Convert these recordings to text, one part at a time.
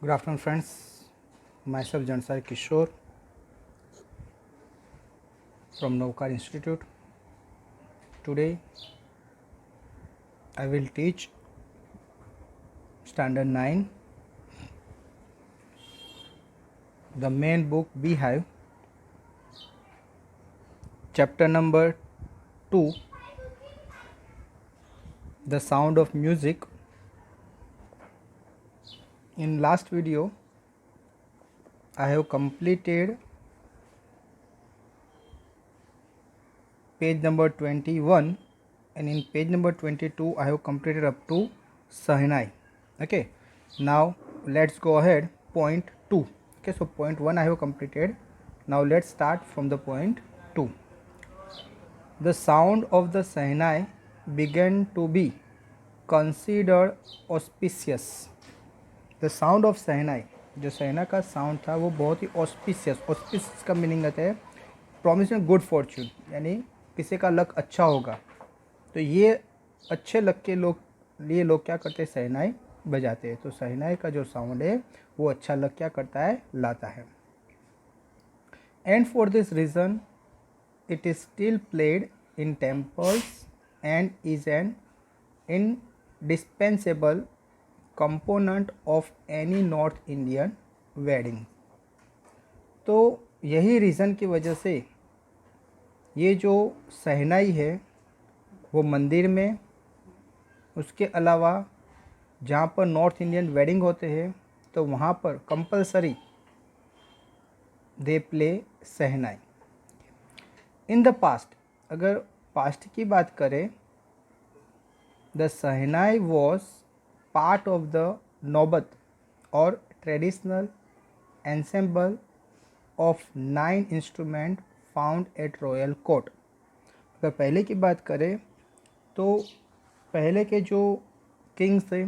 Good afternoon, friends. Myself, Jansar Kishore from Navkar Institute. Today, I will teach Standard 9, the main book Beehive, chapter number 2, the sound of music. In last video, I have completed page number 21, and in page number 22 I have completed up to Sahnai. Okay, now let's go ahead. Point 2. Okay, so point 1 I have completed. Now let's start from the point 2. The sound of the Sahnai began to be considered auspicious. The sound of Sahnai, जो सहना का sound था वो बहुत ही auspicious. Auspicious का meaning आता है promising good Fortune, यानी किसी का लक अच्छा होगा. तो ये अच्छे लक के लोग क्या करते हैं, सहनाई बजाते हैं. तो सहनाई का जो साउंड है वो अच्छा लक क्या करता है, लाता है. And for this reason it is still played in temples and is an indispensable component of any North Indian wedding. तो यही रीज़न की वजह से ये जो सहनाई है वो मंदिर में, उसके अलावा जहाँ पर नॉर्थ इंडियन वेडिंग होते हैं तो वहाँ पर compulsory they play shehnai. In the past, अगर पास्ट की बात करें, the shehnai was part of the नौबत और traditional ensemble of 9 instrument found at royal court. अगर पहले की बात करें तो पहले के जो किंग्स थे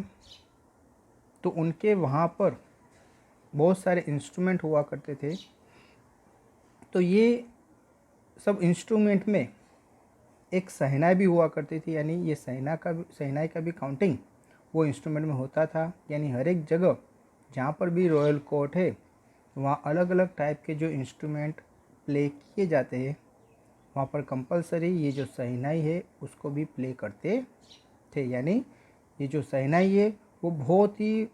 तो उनके वहाँ पर बहुत सारे इंस्ट्रूमेंट हुआ करते थे. तो ये सब इंस्ट्रूमेंट में एक सहनाई भी हुआ करती थी, यानी ये सहनाई का भी काउंटिंग वो इंस्ट्रूमेंट में होता था. यानी हर एक जगह जहाँ पर भी रॉयल कोर्ट है वहाँ अलग अलग टाइप के जो इंस्ट्रूमेंट प्ले किए जाते हैं वहाँ पर कंपलसरी ये जो सहनाई है उसको भी प्ले करते थे. यानी ये जो सहनाई है वो बहुत ही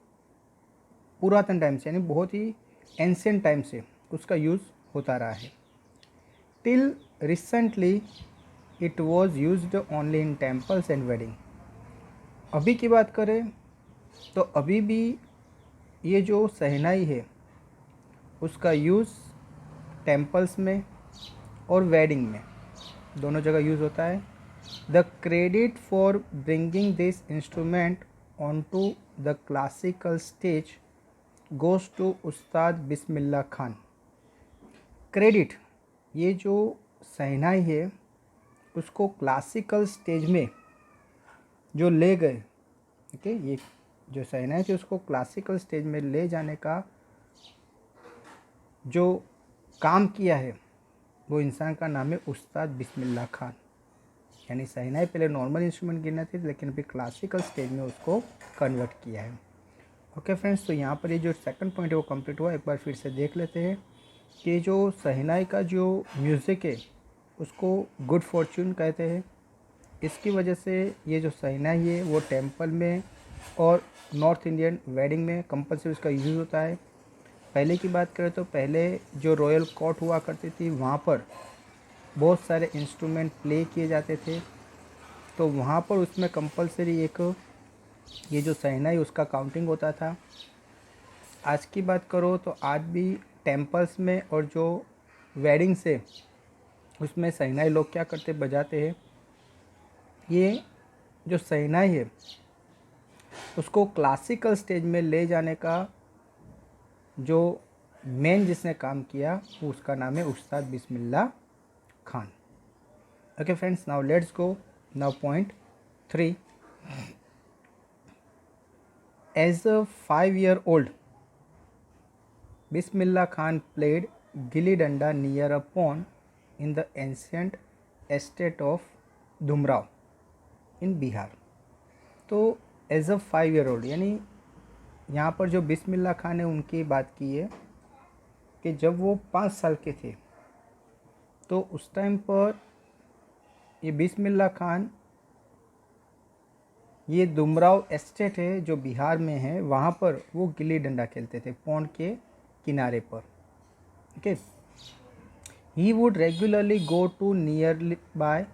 पुरातन टाइम से, यानी बहुत ही एंशिएंट टाइम से उसका यूज़ होता रहा है. Till recently it was used only in temples and wedding. अभी की बात करें तो अभी भी ये जो सहनाई है उसका यूज़ टेम्पल्स में और वेडिंग में दोनों जगह यूज़ होता है. The credit for bringing this instrument on to the classical stage goes to Ustad Bismillah Khan. Credit, ये जो सहनाई है उसको क्लासिकल स्टेज में जो ले गए, ओके, ये जो सहनाई थी उसको क्लासिकल स्टेज में ले जाने का जो काम किया है वो इंसान का नाम है उस्ताद बिस्मिल्लाह खान. यानी सहनाई पहले नॉर्मल इंस्ट्रूमेंट गिनना थी लेकिन अभी क्लासिकल स्टेज में उसको कन्वर्ट किया है. ओके फ्रेंड्स, तो यहाँ पर ये जो सेकंड पॉइंट है वो कंप्लीट हुआ. एक बार फिर से देख लेते हैं कि जो सहनाई का जो म्यूज़िक है उसको गुड फॉर्चून कहते हैं. इसकी वजह से ये जो सहनाई है वो टेंपल में और नॉर्थ इंडियन वेडिंग में कंपलसरी उसका यूज़ होता है. पहले की बात करें तो पहले जो रॉयल कोर्ट हुआ करती थी वहाँ पर बहुत सारे इंस्ट्रूमेंट प्ले किए जाते थे. तो वहाँ पर उसमें कंपलसरी एक ये जो सहनाई उसका काउंटिंग होता था. आज की बात करो तो आज भी टेम्पल्स में और जो वेडिंग से उसमें सहनाई लोग क्या करते, बजाते हैं. ये जो सहनाई है उसको क्लासिकल स्टेज में ले जाने का जो मेन जिसने काम किया वो उसका नाम है Ustad Bismillah Khan. Okay friends, now let's go. Now point 3. As a 5-year-old Bismillah Khan played gilli danda near a pond in the ancient estate of Dhumrao in Bihar. तो एज अ 5-year-old यानी यहाँ पर जो बिस्मिल्लाह खान ने उनकी बात की है कि जब वो 5 साल के थे तो उस टाइम पर ये बिस्मिल्लाह खान, ये दुमराव एस्टेट है जो बिहार में है, वहाँ पर वो गिल्ली डंडा खेलते थे पौंड के किनारे पर। Okay, he would regularly go to nearby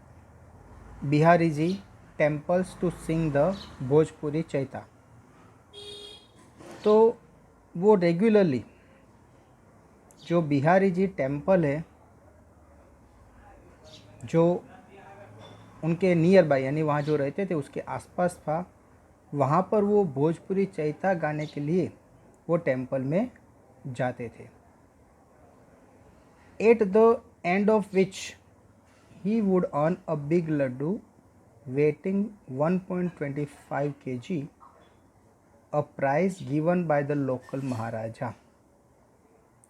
Bihari ji temples to sing the Bhojpuri chaita. तो वो रेगुलरली जो बिहारी जी टेम्पल है जो उनके नियर बाय यानी वहाँ जो रहते थे उसके आसपास था, वहाँ पर वो भोजपुरी चैता गाने के लिए वो टेम्पल में जाते थे। At the end of which he would earn a big laddu weighing 1.25 kg, a prize given by the local maharaja.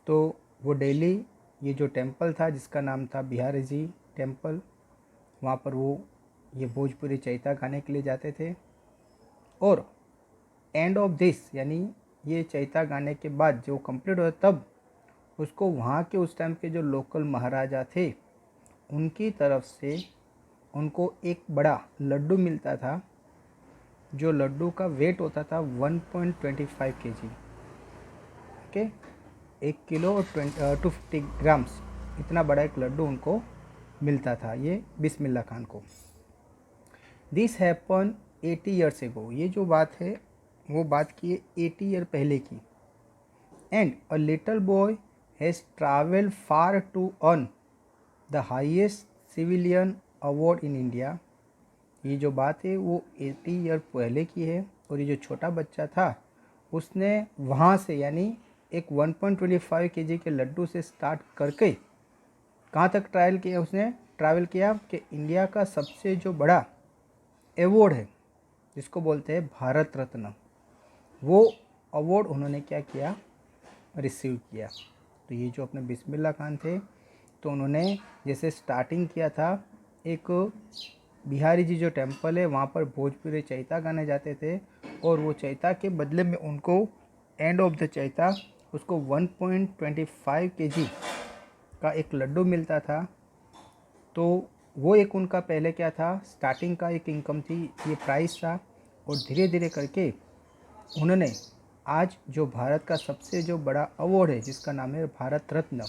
तो वो डेली ये जो टेम्पल था जिसका नाम था बिहारी जी टेम्पल, वहाँ पर वो ये भोजपुरी चैता गाने के लिए जाते थे। और एंड ऑफ दिस यानी ये चैता गाने के बाद जो कंप्लीट हो तब उसको वहाँ के उस टाइम के जो लोकल महाराजा थे उनकी तरफ से उनको एक बड़ा लड्डू मिलता था, जो लड्डू का वेट होता था 1.25 kg। ओके, 1 किलो और 250 ग्राम्स, इतना बड़ा एक लड्डू उनको मिलता था ये बिस्मिल्लाह खान को। दिस हैपन 80 ईयर्स एगो, ये जो बात है वो बात की है 80 ईयर पहले की। And a little boy has travelled far to earn the highest civilian award in India. ये जो बात है वो 80 ईयर पहले की है। और ये जो छोटा बच्चा था उसने वहाँ से यानी एक 1.25 kg के लड्डू से स्टार्ट करके कहाँ तक ट्रैवल किया कि इंडिया का सबसे जो बड़ा अवार्ड है जिसको बोलते हैं भारत रत्न, वो अवार्ड उन्होंने क्या किया, रिसीव किया। तो ये जो अपने बिस्मिल्लाह खान थे तो उन्होंने जैसे स्टार्टिंग किया था, एक बिहारी जी जो टेम्पल है वहाँ पर भोजपुरी चैता गाने जाते थे और वो चैता के बदले में उनको एंड ऑफ द चैता उसको 1.25 kg का एक लड्डू मिलता था। तो वो एक उनका पहले क्या था, स्टार्टिंग का एक इनकम थी, ये प्राइस था। और धीरे धीरे करके उन्होंने आज जो भारत का सबसे जो बड़ा अवार्ड है जिसका नाम है भारत रत्न,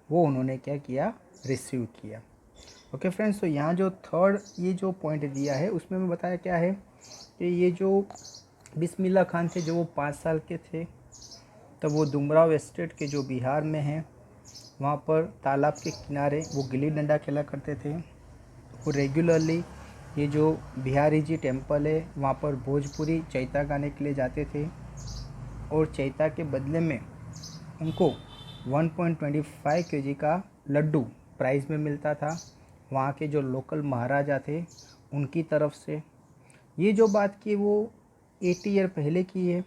वो उन्होंने क्या किया, रिसीव किया। ओके फ्रेंड्स, तो यहाँ जो थर्ड ये जो पॉइंट दिया है उसमें मैं बताया क्या है कि ये जो बिस्मिल्लाह खान थे जो वो 5 साल के थे तब वो दुमराव एस्टेट के जो बिहार में है वहाँ पर तालाब के किनारे वो गिल्ली डंडा खेला करते थे। वो रेगुलरली ये जो बिहारी जी टेम्पल है वहाँ पर भोजपुरी चैता गाने के लिए जाते थे और चैता के बदले में उनको 1.25 kg का लड्डू प्राइज़ में मिलता था वहाँ के जो लोकल महाराजा थे उनकी तरफ से। ये जो बात की वो 80 ईयर पहले की है,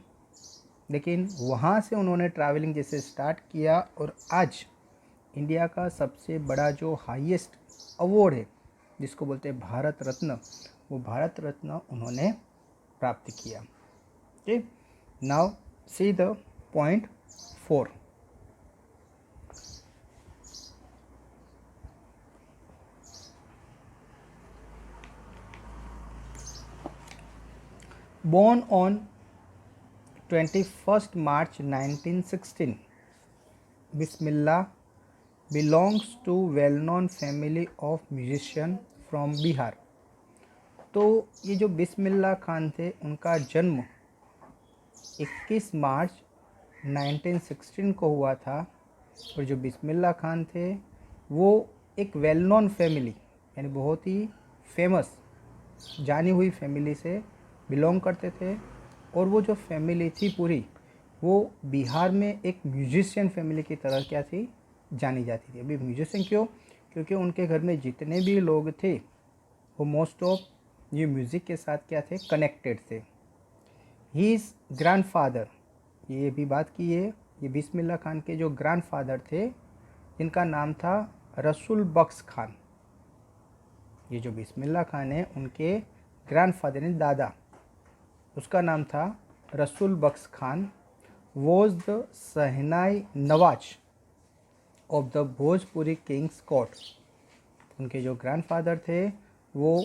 लेकिन वहाँ से उन्होंने ट्रैवलिंग जैसे स्टार्ट किया और आज इंडिया का सबसे बड़ा जो हाईएस्ट अवार्ड है जिसको बोलते हैं भारत रत्न, वो भारत रत्न उन्होंने प्राप्त किया। Okay, now see the point 4। Born on 21st March 1916, Bismillah belongs to well-known family of musician from Bihar। तो ये जो बिस्मिल्लाह खान थे उनका जन्म 21 मार्च 1916 को हुआ था। और जो बिस्मिल्लाह खान थे वो एक वेल नोन फैमिली यानी बहुत ही फेमस जानी हुई फैमिली से बिलोंग करते थे। और वो जो फैमिली थी पूरी वो बिहार में एक म्यूजिशियन फैमिली की तरह क्या थी, जानी जाती थी। अभी म्यूजिशियन क्यों, क्योंकि उनके घर में जितने भी लोग थे वो मोस्ट ऑफ ये म्यूज़िक के साथ क्या थे, कनेक्टेड थे। हीज़ ग्रैंडफादर, ये भी बात की है, ये बिस्मिल्लाह खान के जो ग्रैंडफादर थे जिनका नाम था रसूल बख्श खान। ये जो बिस्मिल्लाह खान है उनके ग्रैंडफादर यानी दादा, उसका नाम था Rasool Bakhsh Khan was the shehnai nawaz of the Bhojpuri king's court. उनके जो ग्रैंडफादर थे वो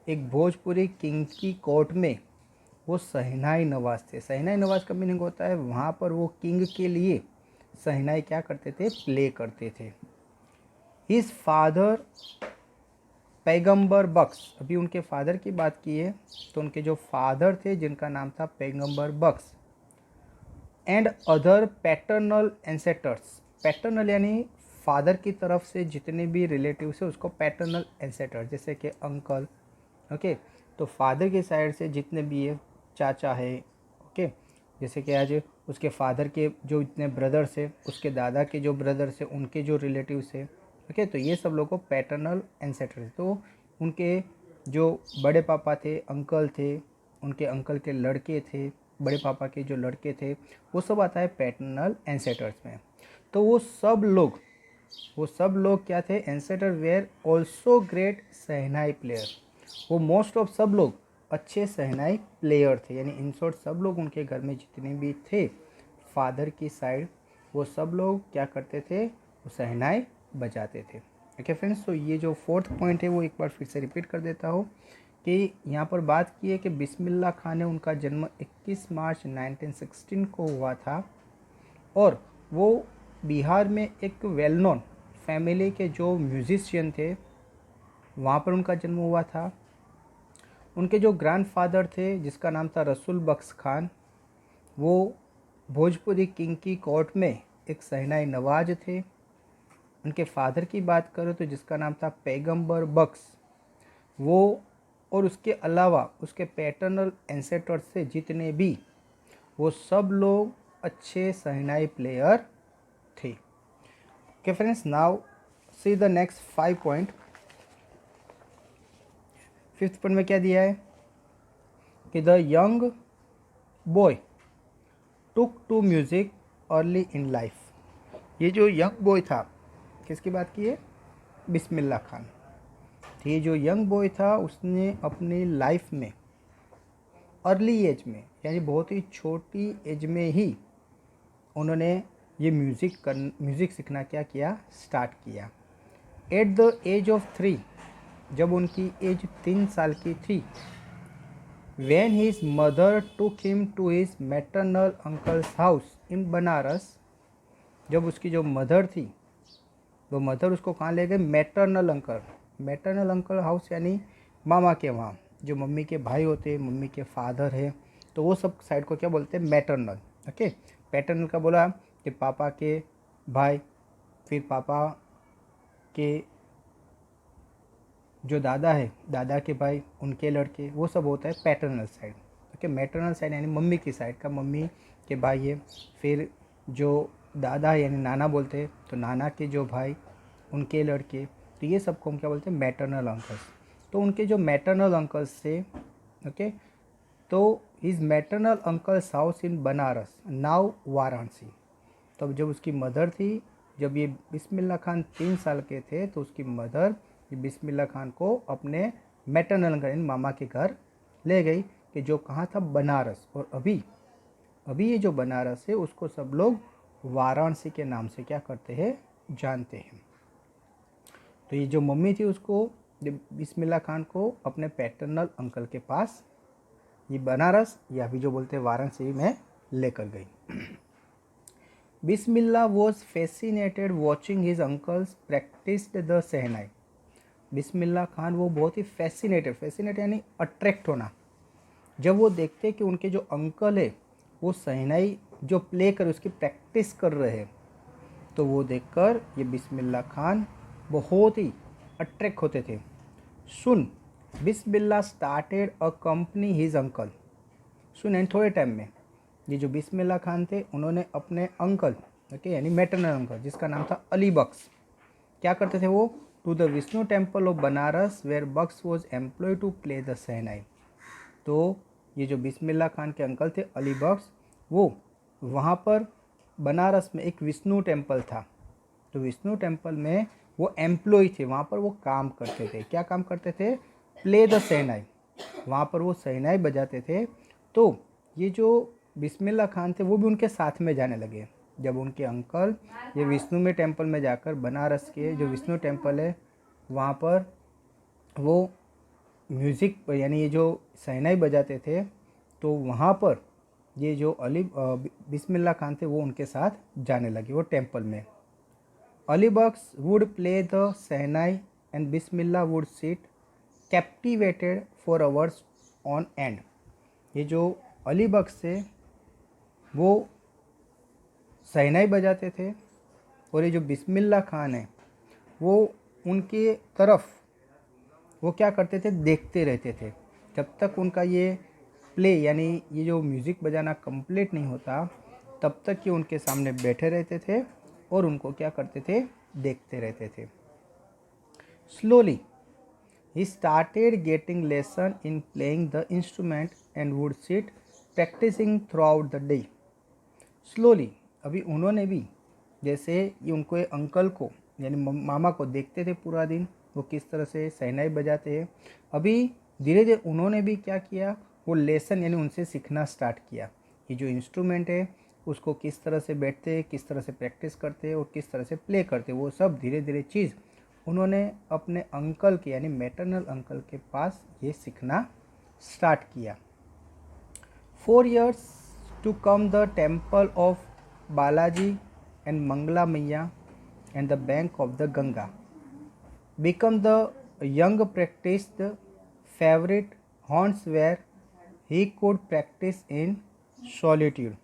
एक भोजपुरी किंग की कोर्ट में वो शहनाई नवाज थे। शहनाई नवाज का मीनिंग होता है वहाँ पर वो किंग के लिए शहनाई क्या करते थे, प्ले करते थे। हिज फादर पैगंबर बख्श, अभी उनके फादर की बात की है तो उनके जो फादर थे जिनका नाम था Paigambar Bakhsh, and other paternal ancestors. Paternal यानी फादर की तरफ से जितने भी रिलेटिव्स है उसको पैटर्नल एंसेस्टर, जैसे कि अंकल, ओके। तो फादर की साइड से जितने भी है चाचा है, ओके, जैसे कि आज उसके फादर के जो इतने ब्रदर्स है, उसके दादा के जो ब्रदर्स है उनके जो रिलेटिव्स है, ओके, तो ये सब लोग को पैटर्नल एंसेस्टर। तो उनके जो बड़े पापा थे, अंकल थे, उनके अंकल के लड़के थे, बड़े पापा के जो लड़के थे, वो सब आता है पैटर्नल एंसेस्टर्स में। तो वो सब लोग क्या थे, ancestor were also great shehnai player. वो मोस्ट ऑफ सब लोग अच्छे शहनाई प्लेयर थे, यानी इन शॉर्ट सब लोग उनके घर में जितने भी थे फादर की साइड, वो सब लोग क्या करते थे, वो शहनाई बजाते थे। ओके फ्रेंड्स, तो ये जो फोर्थ पॉइंट है वो एक बार फिर से रिपीट कर देता हूँ कि यहाँ पर बात की है कि बिस्मिल्लाह खान है, उनका जन्म 21 मार्च 1916 को हुआ था और वो बिहार में एक वेल नोन फैमिली के जो म्यूजिशियन थे वहाँ पर उनका जन्म हुआ था। उनके जो ग्रैंडफादर थे जिसका नाम था रसूल बख्श खान, वो भोजपुरी किंग की कोर्ट में एक शहनाई नवाज थे। उनके फादर की बात करें तो जिसका नाम था पैगंबर बख्श, वो और उसके अलावा उसके पैटर्नल एंसेस्टर से जितने भी, वो सब लोग अच्छे शहनाई प्लेयर थे। Okay friends, now see the next 5 point. Fifth point में क्या दिया है कि the young boy took to music early in life. ये जो यंग बॉय था, किसकी बात की है, बिस्मिल्लाह खान। तो ये जो यंग बॉय था उसने अपनी लाइफ में अर्ली एज में, यानी बहुत ही छोटी एज में ही उन्होंने ये म्यूज़िक सीखना क्या किया, स्टार्ट किया। एट द एज ऑफ 3, जब उनकी एज 3 साल की थी, when his mother took him to his maternal uncle's house in Banaras, जब उसकी जो मदर थी वो मदर उसको कहाँ ले गए, मैटरनल अंकल हाउस यानी मामा के वहाँ, जो मम्मी के भाई होते हैं, मम्मी के फादर है, तो वो सब साइड को क्या बोलते हैं, मैटरनल। ओके, पैटर्नल का बोला कि पापा के भाई, फिर पापा के जो दादा है, दादा के भाई, उनके लड़के, वो सब होता है paternal side. Okay, maternal side यानी मम्मी की साइड का, मम्मी के भाई है, फिर जो दादा है यानी नाना बोलते हैं, तो नाना के जो भाई, उनके लड़के, तो ये सबको हम क्या बोलते हैं, मैटरनल अंकल्स। तो उनके जो मैटरनल अंकल्स थे, ओके, तो his maternal uncles house in Banaras now Varanasi. तब जब उसकी मदर थी, जब ये बिस्मिल्लाह खान 3 साल के थे, तो उसकी मदर बिस्मिल्लाह खान को अपने मैटरनल अंकल मामा के घर ले गई, कि जो कहाँ था, बनारस। और अभी ये जो बनारस है उसको सब लोग वाराणसी के नाम से क्या करते हैं, जानते हैं। तो ये जो मम्मी थी उसको, बिस्मिल्लाह खान को अपने पैटर्नल अंकल के पास ये बनारस या अभी जो बोलते हैं वाराणसी में लेकर गई। Bismillah was fascinated watching his uncles practised the shehnai. Bismillah Khan वो बहुत ही फैसिनेट यानी अट्रैक्ट होना, जब वो देखते कि उनके जो अंकल है वो शहनाई जो प्ले कर उसकी प्रैक्टिस कर रहे हैं, तो वो देखकर ये बिस्मिल्लाह खान बहुत ही अट्रैक्ट होते थे। Soon Bismillah started a company his uncle. Soon and थोड़े टाइम में ये जो बिस्मिल्लाह खान थे उन्होंने अपने अंकल, ओके, यानी मैटरनल अंकल जिसका नाम था अली बख्श, क्या करते थे वो, to the Vishnu temple of Banaras where Bakhsh was employ to play the shehnai. तो ये जो बिस्मिल्लाह खान के अंकल थे अली बख्श, वो वहाँ पर बनारस में एक विष्णु टेम्पल था, तो विष्णु टेम्पल में वो एम्प्लॉय थे, वहाँ पर वो काम करते थे। क्या काम करते थे, प्ले द शहनाई, वहाँ पर वो शहनाई बजाते थे। तो ये जो बिस्मिल्लाह खान थे वो भी उनके साथ में जाने लगे। जब उनके अंकल ये विष्णु में टेम्पल में जाकर, बनारस के जो विष्णु टेम्पल है वहाँ पर वो म्यूज़िक यानी ये जो शहनाई बजाते थे, तो वहाँ पर ये जो बिस्मिल्लाह खान थे वो उनके साथ जाने लगे वो टेम्पल में। Ali Bakhsh would play the shehnai and Bismillah would sit captivated for hours on end. ये जो अली बख्श थे वो शहनाई बजाते थे और ये जो बिस्मिल्लाह खान है वो उनके तरफ वो क्या करते थे, देखते रहते थे जब तक उनका ये प्ले यानी ये जो म्यूज़िक बजाना कंप्लीट नहीं होता तब तक ये उनके सामने बैठे रहते थे और उनको क्या करते थे, देखते रहते थे। Slowly he started getting lesson in playing the instrument and would sit practising throughout the day. Slowly अभी उन्होंने भी जैसे ये उनको अंकल को यानी मामा को देखते थे पूरा दिन वो किस तरह से शहनाई बजाते हैं, अभी धीरे धीरे उन्होंने भी क्या किया, वो लेसन यानी उनसे सीखना स्टार्ट किया। ये जो इंस्ट्रूमेंट है उसको किस तरह से बैठते हैं, किस तरह से प्रैक्टिस करते हैं और किस तरह से प्ले करते हैं, वो सब धीरे धीरे चीज़ उन्होंने अपने अंकल के यानी मैटरनल अंकल के पास ये सीखना स्टार्ट किया। 4 years to come the temple of Balaji and Mangala Maiya and the bank of the Ganga become the young practiced favorite haunts where he could practice in solitude।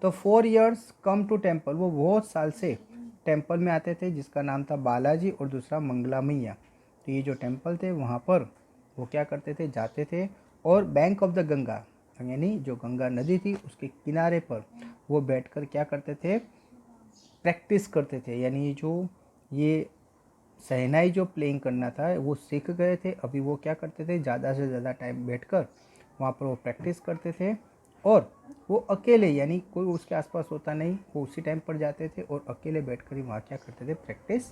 तो 4 years come to temple, वो बहुत साल से temple में आते थे जिसका नाम था बालाजी और दूसरा मंगला मैया। तो ये जो टेम्पल थे वहाँ पर वो क्या करते थे, जाते थे और बैंक ऑफ द गंगा यानी जो गंगा नदी थी उसके किनारे पर वो बैठकर क्या करते थे, प्रैक्टिस करते थे। यानी जो ये शहनाई जो प्लेइंग करना था वो सीख गए थे, अभी वो क्या करते थे, ज़्यादा से ज़्यादा टाइम बैठकर वहाँ पर वो प्रैक्टिस करते थे और वो अकेले यानी कोई उसके आसपास होता नहीं, वो उसी टाइम पर जाते थे और अकेले बैठकर ही वहाँ क्या करते थे, प्रैक्टिस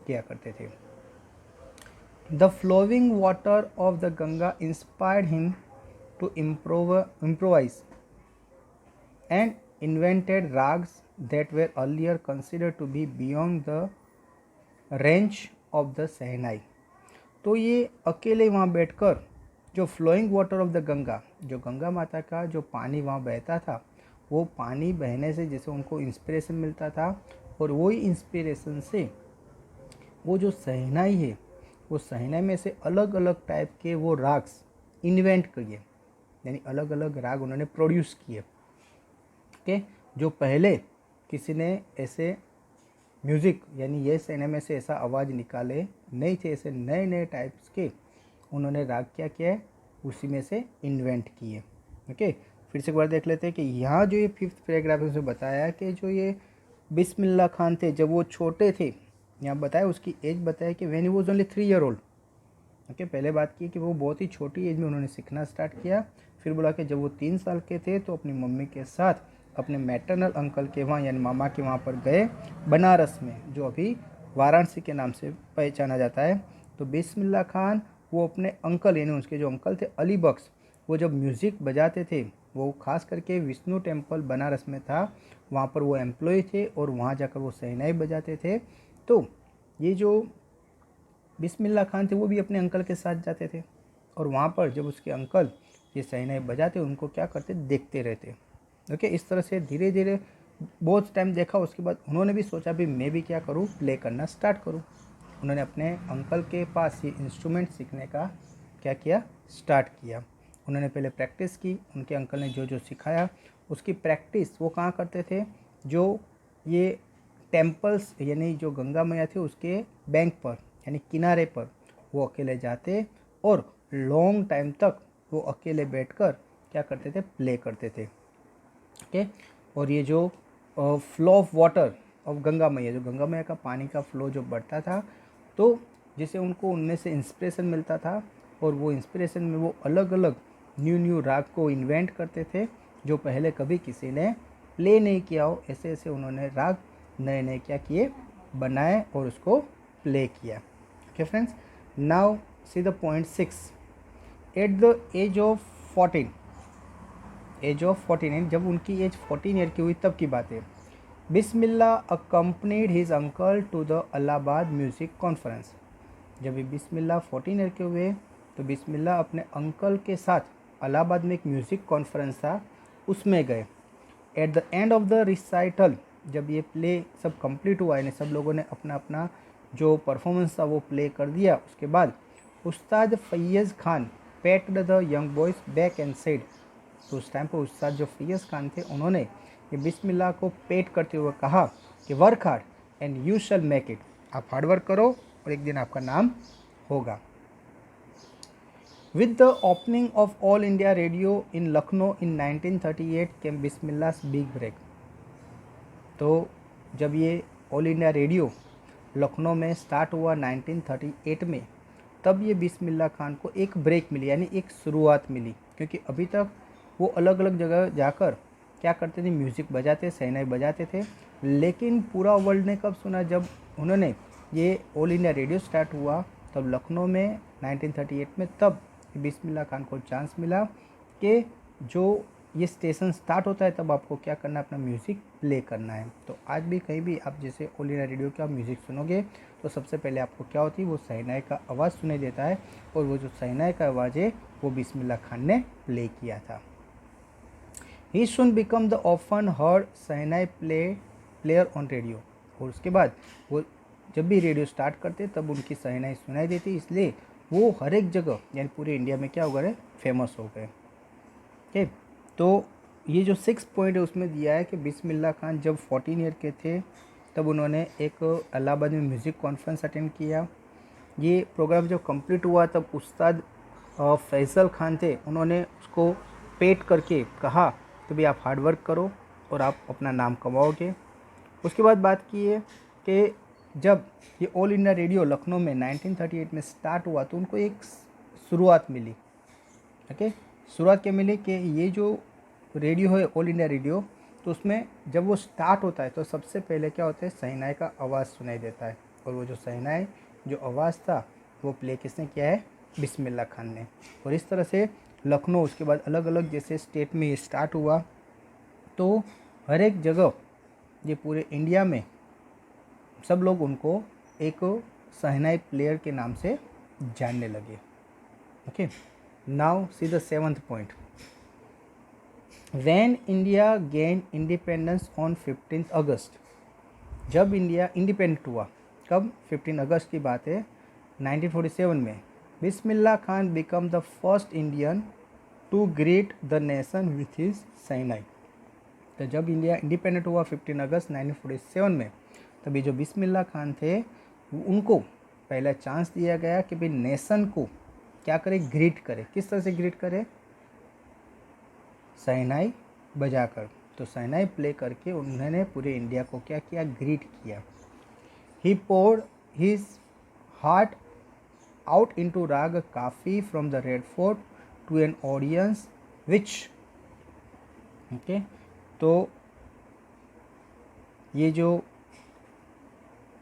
किया करते थे। The flowing water of the Ganga inspired him to improvise and invented rags that were earlier considered to be beyond the range of the Sahnai। तो ये अकेले वहाँ बैठकर जो flowing water of the Ganga, जो गंगा माता का जो पानी वहाँ बहता था, वो पानी बहने से जैसे उनको इंस्पिरेशन मिलता था और वही इंस्पिरेशन से वो जो शहनाई है वो शहनाई में से अलग अलग टाइप के वो राग्स इन्वेंट किए, यानी अलग अलग राग उन्होंने प्रोड्यूस किए। ओके, जो पहले किसी ने ऐसे म्यूज़िक यानी ये शहनाई में से ऐसा आवाज़ निकाले नहीं थे, ऐसे नए नए टाइप्स के उन्होंने राग क्या किया है, उसी में से इन्वेंट किए। ओके, फिर से एक बार देख लेते हैं कि यहाँ जो ये 5th पैराग्राफ में बताया कि जो ये बिस्मिल्लाह खान थे जब वो छोटे थे, यहाँ बताया उसकी एज बताया कि when he was only 3 year old। Okay, पहले बात की कि वो बहुत ही छोटी एज में उन्होंने सीखना स्टार्ट किया। फिर बोला कि जब वो 3 साल के थे तो अपनी मम्मी के साथ अपने मैटरनल अंकल के वहाँ यानी मामा के वहाँ पर गए बनारस में, जो अभी वाराणसी के नाम से पहचाना जाता है। तो बिस्मिल्लाह खान वो अपने अंकल यानी उसके जो अंकल थे अली बख्श, वो जब म्यूज़िक बजाते थे वो खास करके विष्णु टेम्पल बनारस में था, वहाँ पर वो एम्प्लॉय थे और वहाँ जाकर वो शहनाई बजाते थे। तो ये जो बिस्मिल्लाह खान थे वो भी अपने अंकल के साथ जाते थे और वहाँ पर जब उसके अंकल ये शहनाई बजाते उनको क्या करते, देखते रहते। ओके, इस तरह से धीरे धीरे बहुत टाइम देखा, उसके बाद उन्होंने भी सोचा भी मैं भी क्या करूँ, प्ले करना स्टार्ट करूँ। उन्होंने अपने अंकल के पास ये इंस्ट्रूमेंट सीखने का क्या किया, स्टार्ट किया। उन्होंने पहले प्रैक्टिस की, उनके अंकल ने जो जो सिखाया उसकी प्रैक्टिस वो कहाँ करते थे, जो ये टेम्पल्स यानी जो गंगा मैया थी उसके बैंक पर यानी किनारे पर वो अकेले जाते और लॉन्ग टाइम तक वो अकेले बैठकर क्या करते थे, प्ले करते थे। ओके, और ये जो flow of water of Ganga मैया, जो गंगा मैया का पानी का फ्लो जो बढ़ता था, तो जिसे उनको उनमें से इंस्पिरेशन मिलता था और वो इंस्पिरेशन में वो अलग अलग न्यू राग को इन्वेंट करते थे जो पहले कभी किसी ने प्ले नहीं किया हो। ऐसे ऐसे उन्होंने राग नए नए क्या किए, बनाए और उसको प्ले किया। Okay friends, now see the point 6। At the age of 14 age of 14, जब उनकी एज 14 ईयर की हुई तब की बात है। Bismillah accompanied his uncle to the Allahabad music conference. जब ये बिस्मिल्ला 14 ईयर के हुए तो बिस्मिल्ला अपने अंकल के साथ इलाहाबाद में एक म्यूज़िक कॉन्फ्रेंस था उसमें गए। Eight the end of the recital, जब ये प्ले सब कंप्लीट हुआ, यानी सब लोगों ने अपना अपना जो परफॉर्मेंस था वो प्ले कर दिया, उसके बाद उस्ताद Faiz Khan patted the young boys back and said, तो उस टाइम पर उस्ताद जो फैज़ खान थे उन्होंने ये बिस्मिल्लाह को पेट करते हुए कहा कि work hard and you shall make it, आप हार्ड वर्क करो और एक दिन आपका नाम होगा। With the opening of All India Radio in Lucknow in 1938 came Bismillah's big break। तो जब ये ऑल इंडिया रेडियो लखनऊ में स्टार्ट हुआ 1938 में, तब ये बिस्मिल्लाह खान को एक ब्रेक मिली, यानी एक शुरुआत मिली, क्योंकि अभी तक वो अलग अलग जगह जाकर क्या करते थे, म्यूज़िक बजाते, शहनाई बजाते थे, लेकिन पूरा वर्ल्ड ने कब सुना, जब उन्होंने ये ऑल इंडिया रेडियो स्टार्ट हुआ तब लखनऊ में 1938 में, तब बिस्मिल्लाह खान को चांस मिला कि जो ये स्टेशन स्टार्ट होता है तब आपको क्या करना है, अपना म्यूज़िक प्ले करना है। तो आज भी कहीं भी आप जैसे ऑल इंडिया रेडियो का म्यूज़िक सुनोगे तो सबसे पहले आपको क्या होती है, वो शहनाई का आवाज़ सुनाई देता है, और वो जो शहनाई का आवाज़ है वो बिस्मिल्लाह खान ने प्ले किया था। He soon become the often heard shehnai player on radio, और उसके बाद वो जब भी रेडियो स्टार्ट करते तब उनकी शहनाई सुनाई देती, इसलिए वो हर एक जगह यानी पूरे इंडिया में क्या हो गए, फेमस हो गए। ठीक, तो ये जो 6 पॉइंट है उसमें दिया है कि बिस्मिल्लाह खान जब 14 ईयर के थे तब उन्होंने एक इलाहाबाद में म्यूज़िक कॉन्फ्रेंस अटेंड किया। ये प्रोग्राम जब कंप्लीट हुआ तब उस्ताद फैसल खान थे, उन्होंने उसको पेट करके कहा कि भाई आप हार्ड वर्क करो और आप अपना नाम कमाओगे। उसके बाद बात की है कि जब ये ऑल इंडिया रेडियो लखनऊ में 1938 में स्टार्ट हुआ तो उनको एक शुरुआत मिली। ओके, शुरुआत क्या मिली कि ये जो रेडियो है ऑल इंडिया रेडियो, तो उसमें जब वो स्टार्ट होता है तो सबसे पहले क्या होता है, शहनाई का आवाज़ सुनाई देता है, और वो जो शहनाई जो आवाज़ था वो प्ले किसने किया है, बिस्मिल्लाह खान ने। और इस तरह से लखनऊ, उसके बाद अलग अलग जैसे स्टेट में ये स्टार्ट हुआ, तो हर एक जगह ये पूरे इंडिया में सब लोग उनको एक शहनाई प्लेयर के नाम से जानने लगे। Okay, now see the 7th point. When India gain independence on 15 अगस्त, जब इंडिया इंडिपेंडेंट हुआ, कब, 15 अगस्त की बात है 1947 में, Bismillah Khan became the first Indian to greet the nation with his shehnai. तो जब इंडिया इंडिपेंडेंट हुआ 15 अगस्त 1947 में, तभी जो बिस्मिल्लाह खान थे उनको पहला चांस दिया गया कि भाई नेशन को क्या करे, ग्रीट करे। किस तरह से ग्रीट करे, शहनाई बजाकर। तो शहनाई प्ले करके उन्होंने पूरे इंडिया को क्या किया, ग्रीट किया। He poured his heart out into raga Kafi from the Red Fort to an audience which, okay, तो ये जो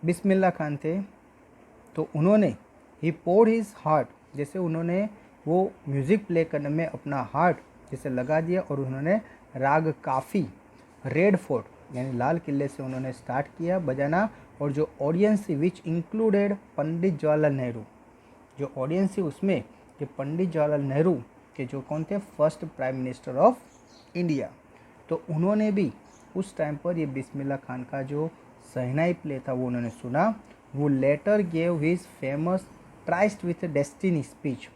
बिस्मिल्लाह खान थे तो उन्होंने ही पोर्ड हिज हार्ट, जैसे उन्होंने वो म्यूज़िक प्ले करने में अपना हार्ट जैसे लगा दिया, और उन्होंने राग काफ़ी रेड फोर्ट यानी लाल किले से उन्होंने स्टार्ट किया बजाना, और जो ऑडियंस थी विच इंक्लूडेड पंडित जवाहरलाल नेहरू, जो ऑडियंस थी उसमें कि पंडित जवाहरलाल नेहरू के जो कौन थे, first prime minister of India, तो उन्होंने भी उस टाइम पर ये बिस्मिल्लाह खान का जो शहनाई प्ले था वो उन्होंने सुना। वो later gave his famous tryst with destiny speech.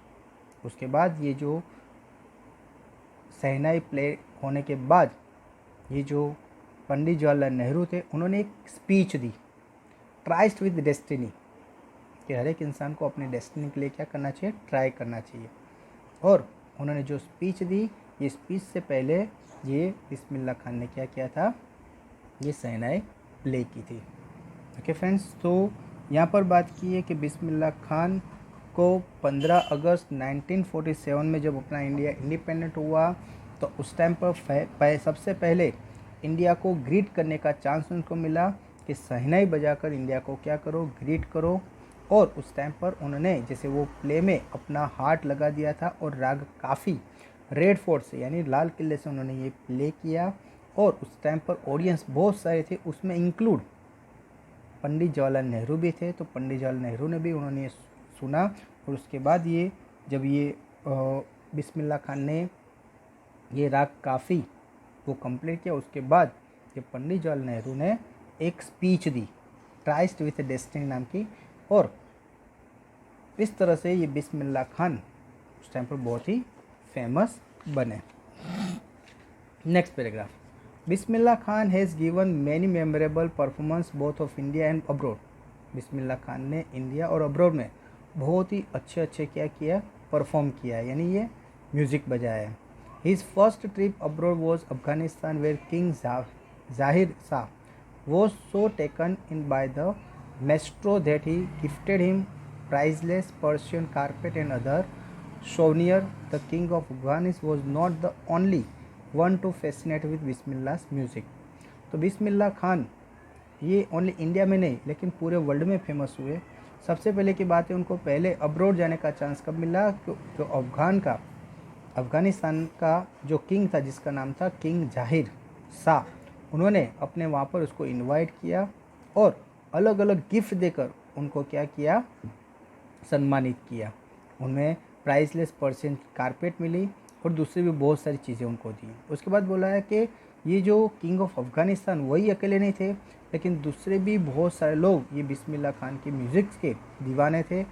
उसके बाद ये जो शहनाई प्ले होने के बाद ये जो पंडित जवाहरलाल नेहरू थे उन्होंने एक speech the, tryst with destiny, कि हर एक इंसान को अपनी डेस्टिनी के लिए क्या करना चाहिए, ट्राई करना चाहिए। और उन्होंने जो स्पीच दी, ये स्पीच से पहले ये बिस्मिल्लाह खान ने क्या किया था, ये शहनाई प्ले की थी। ओके फ्रेंड्स, तो यहाँ पर बात की है कि बिस्मिल्लाह खान को 15 अगस्त 1947 में जब अपना इंडिया इंडिपेंडेंट हुआ तो उस टाइम पर सबसे पहले इंडिया को ग्रीट करने का चांस उनको मिला कि शहनाई बजाकर इंडिया को क्या करो, ग्रीट करो। और उस टाइम पर उन्होंने जैसे वो प्ले में अपना हार्ट लगा दिया था और राग काफ़ी रेड फोर्ट से यानी लाल किले से उन्होंने ये प्ले किया, और उस टाइम पर ऑडियंस बहुत सारे थे, उसमें इंक्लूड पंडित जवाहरलाल नेहरू भी थे। तो पंडित जवाहरलाल नेहरू ने भी उन्होंने ये सुना, और उसके बाद ये जब ये बिस्मिल्लाह खान ने ये राग काफ़ी वो कंप्लीट किया, उसके बाद ये पंडित जवाहरलाल नेहरू ने एक speech the tryst with destiny नाम की, और इस तरह से ये बिस्मिल्लाह खान उस टाइम पर बहुत ही फेमस बने। Next paragraph, Bismillah Khan has given many memorable performance both of India and abroad. Bismillah Khan ने इंडिया और अब्रॉड में बहुत ही अच्छे क्या किया, परफॉर्म किया है, यानी ये म्यूज़िक बजाया है। His first trip abroad was Afghanistan where king Zahir Shah was so taken in by the maestro that he gifted him priceless Persian carpet and other souvenir. The king of Afghanistan was not the only one to fascinate with बिस्मिल्लाह's music. तो बिस्मिल्लाह खान ये only India में नहीं लेकिन पूरे world में famous हुए। सबसे पहले की बात है, उनको पहले अब्रॉड जाने का चांस कब मिला, जो अफ़गानिस्तान का जो किंग था जिसका नाम था किंग जाहिर शाह, उन्होंने अपने वहाँ पर उसको इनवाइट किया और अलग अलग गिफ्ट देकर उनको क्या किया, सम्मानित किया। उनमें प्राइसलेस पर्शियन कारपेट मिली और दूसरी भी बहुत सारी चीज़ें उनको दी। उसके बाद बोला है कि ये जो किंग ऑफ अफ़गानिस्तान वही अकेले नहीं थे, लेकिन दूसरे भी बहुत सारे लोग ये बिस्मिल्लाह खान की म्यूज़िक के दीवाने थे।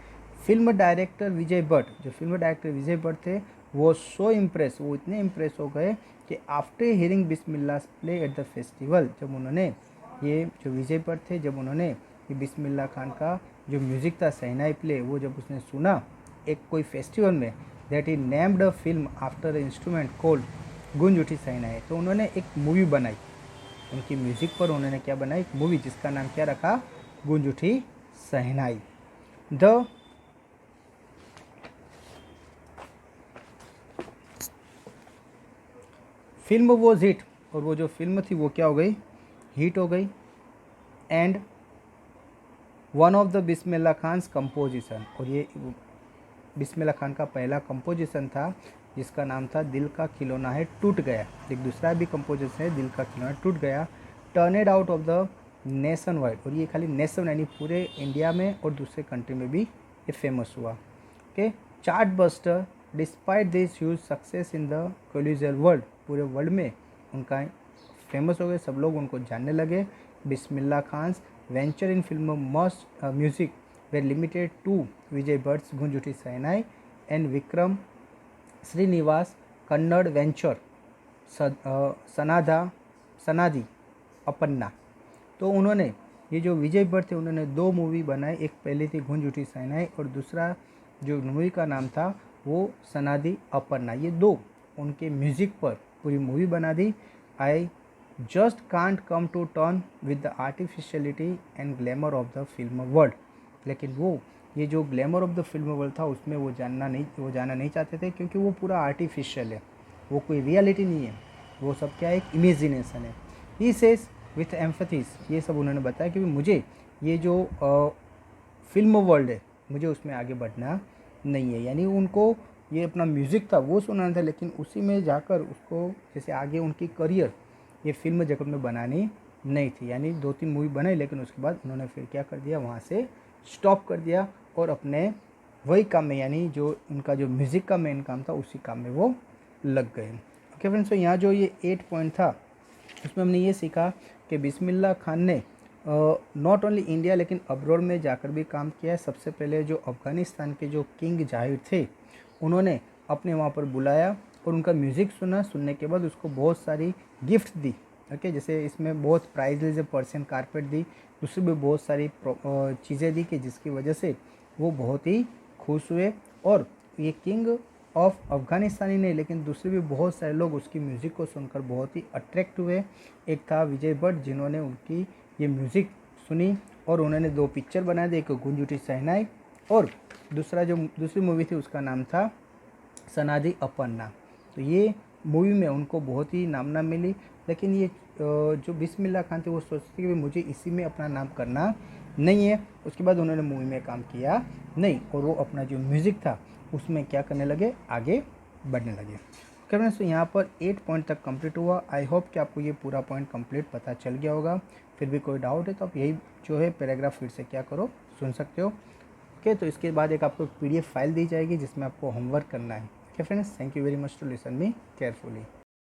फिल्म डायरेक्टर विजय भट्ट, जो फिल्म डायरेक्टर विजय भट्ट थे, वो सो इम्प्रेस, वो इतने इम्प्रेस हो गए कि after hearing Bismillah play at the festival, जब उन्होंने ये जो विजय भट्ट थे, जब उन्होंने ये बिस्मिल्लाह खान का जो म्यूज़िक था शहनाई प्ले, वो जब उसने सुना एक कोई फेस्टिवल में, that he named a film after instrument called गूंज उठी शहनाई। तो उन्होंने एक मूवी बनाई, उनकी म्यूज़िक पर उन्होंने क्या बनाई, एक मूवी जिसका नाम क्या रखा, गूंज उठी शहनाई। द फिल्म वॉज हिट, और वो जो फिल्म थी वो क्या हो गई, हिट हो गई। And one of the Bismillah Khan's composition, और ये बिस्मिल्लाह खान का पहला कंपोजिशन था जिसका नाम था दिल का खिलौना है टूट गया। एक दूसरा भी कंपोजिशन है दिल का खिलौना टूट गया, turned out of the nation wide, और ये खाली नेशन यानी पूरे इंडिया में और दूसरे कंट्री में भी ये फेमस हुआ। Okay, chart buster despite this huge success in the collegial world, पूरे वर्ल्ड में उनका फेमस हो गए, सब लोग उनको जानने लगे। Bismillah Khan's venture in film must music were limited to Vijay Bhatt's Goonj Uthi Shehnai and Vikram Srinivas Kannada venture Sanadi Appanna. तो उन्होंने ये जो विजय भट्ट थे उन्होंने दो मूवी बनाई, एक पहली थी गूंज उठी शहनाई और दूसरा जो मूवी का नाम था वो सनादी अपन्ना। ये दो उनके म्यूज़िक पर पूरी मूवी बना दी। I just can't come to turn with the artificiality and glamour of the film world, लेकिन वो ये जो glamour of the film world था उसमें वो जाना नहीं चाहते थे, क्योंकि वो पूरा आर्टिफिशियल है, वो कोई रियलिटी नहीं है, वो सब क्या है, एक इमेजिनेशन है। ही सेज विथ एम्फेसिस, ये सब उन्होंने बताया कि मुझे ये जो फिल्म वर्ल्ड है मुझे उसमें आगे बढ़ना नहीं है, यानी उनको ये अपना म्यूज़िक था वो सुनाना था, लेकिन उसी में जाकर उसको जैसे आगे उनकी करियर ये फिल्म जगत में बनानी नहीं थी। यानी 2-3 मूवी बनाई, लेकिन उसके बाद उन्होंने फिर क्या कर दिया, वहाँ से स्टॉप कर दिया और अपने वही काम में, यानी जो उनका जो म्यूज़िक का मेन काम था उसी काम में वो लग गए। ओके फ्रेंड्स, तो यहाँ जो ये 8 पॉइंट था उसमें हमने ये सीखा कि बिस्मिल्लाह खान ने नॉट ओनली इंडिया लेकिन अब्रॉड में जाकर भी काम किया है। सबसे पहले जो अफ़गानिस्तान के जो किंग जाहिर थे उन्होंने अपने वहाँ पर बुलाया और उनका म्यूज़िक सुना, सुनने के बाद उसको बहुत सारी गिफ्ट दी। ओके, जैसे इसमें बहुत प्राइजेज पर्शियन कारपेट दी, दूसरी भी बहुत सारी चीज़ें दी कि जिसकी वजह से वो बहुत ही खुश हुए। और ये किंग ऑफ अफ़गानिस्तान ही नहीं लेकिन दूसरे भी बहुत सारे लोग उसकी म्यूज़िक को सुनकर बहुत ही अट्रैक्ट हुए। एक था विजय भट्ट जिन्होंने उनकी ये म्यूज़िक सुनी और उन्होंने 2 पिक्चर बना दी, एक गूंज उठी शहनाई और दूसरी मूवी थी उसका नाम था सनादी अपन्ना। तो ये मूवी में उनको बहुत ही नामना मिली, लेकिन ये जो बिस्मिल्लाह खान थे वो सोचते कि मुझे इसी में अपना नाम करना नहीं है। उसके बाद उन्होंने मूवी में काम किया नहीं और वो अपना जो म्यूज़िक था उसमें क्या करने लगे, आगे बढ़ने लगे। ओके फ्रेंड्स, तो यहाँ पर 8 पॉइंट तक कंप्लीट हुआ। आई होप कि आपको ये पूरा पॉइंट कंप्लीट पता चल गया होगा। फिर भी कोई डाउट है तो आप यही जो है पैराग्राफ फिर से क्या करो, सुन सकते हो। ओके, तो इसके बाद एक आपको PDF फाइल दी जाएगी जिसमें आपको होमवर्क करना है। Okay friends, thank you very much to listen me carefully.